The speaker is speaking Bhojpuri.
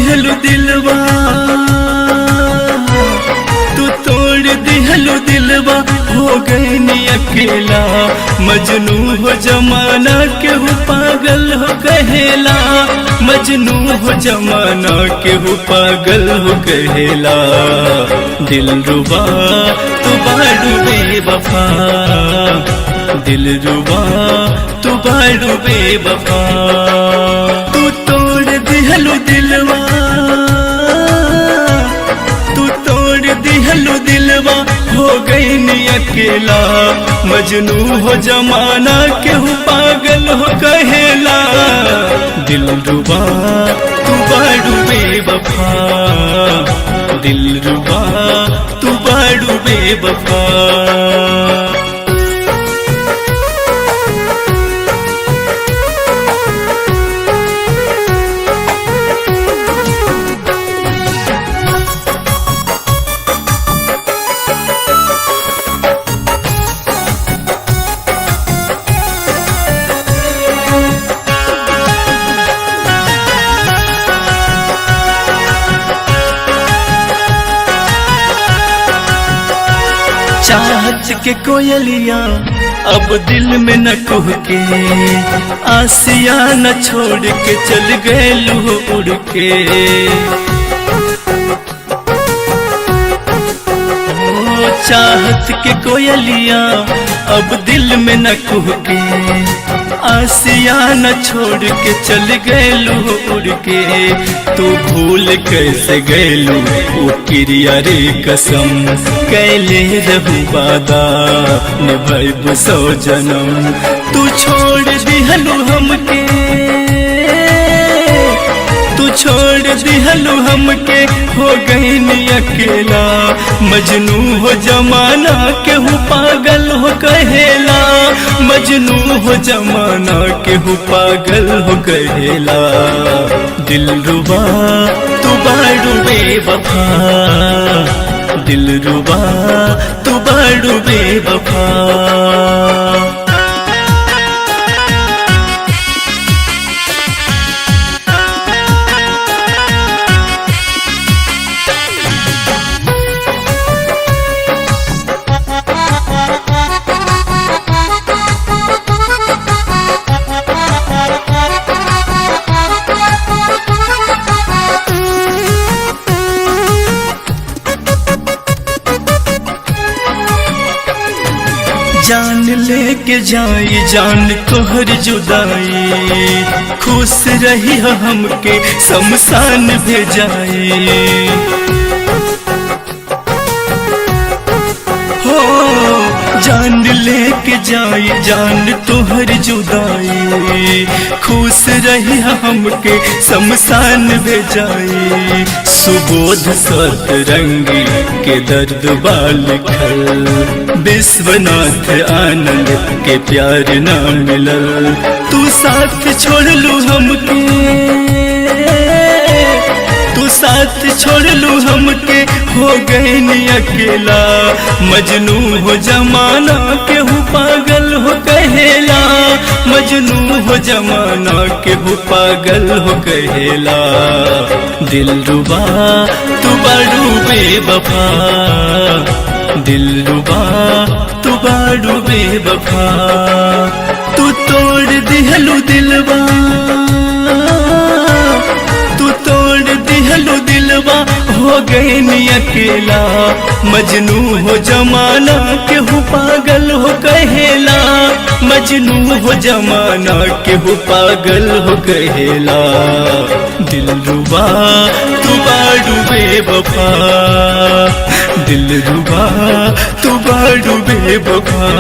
दिहलु दिलवा, तू तोड़ दिहलु दिलवा, हो गई नी अकेला। मजनू हो जमाना केहू पागल हो कहेला, मजनू हो जमाना केहू पागल हो कहेला। दिलरुबा तू बाड़ू बेवफा, दिलरुबा तू बाड़ू बेवफा। तू तोड़ दिहलु दिलवा, तू तोड़ दिहलु दिलवा, हो गई नी अकेला। मजनू हो जमाना केहू पागल हो कहेला। दिलरुबा तू बाड़ू बेवफा, दिलरुबा तू बाड़ू बेवफा। चाहत के कोयलिया अब दिल में न कुह के, आसिया न छोड़ के चल गए लू उड़ के। ओ चाहत के कोयलिया अब दिल में न कुह के, आसिया न छोड़ के चल गए लू उड़ के। तू भूल कैसे गैलू ओ क्रिया रे कसम, कैले रहू वादा निभाइब 100 जन्म। तू छोड़ दिहलू हमके, तू छोड़ दिहलू हमके, हो गई नी अकेला। मजनू हो जमाना केहू पागल हो कहेला, मजनू हो जमाना केहू पागल हो कहेला। दिलरुबा तू बाड़ू बेवफा, दिलरुबा तू बाड़ू बेवफा। जान लेके जाई जान तोहर जुदाई, खुश रही हमके शमशान भेजाई। हो जान लेके जाई जान तोहर जुदाई, खुश रही हमके शमशान भेजाई। सुबोध सतरंगी के दर्द बाल खल, विश्वनाथ आनंद के प्यार ना मिलल। तू साथ छोड़ लू हमके, तू साथ छोड़ लू हमके, हो गए नी अकेला। मजनू हो जमाना केहू पागल हो कहेला, मजनू हो जमाना केहू पागल हो कहेला। दिलरुबा तू बाड़ू बेवफा, दिलरुबा तू बाड़ू बेवफा। तू तोड़ दिहलू दिलवा, तू तोड़ दिहलू दिलवा, हो गई नी अकेला। मजनू हो जमाना केहू पागल हो कहेला, मजनू हो जमाना केहू पागल हो कहेला। दिलरुबा तू बाड़ू बेवफा, दिलरुबा तू बाड़ू बेवफा।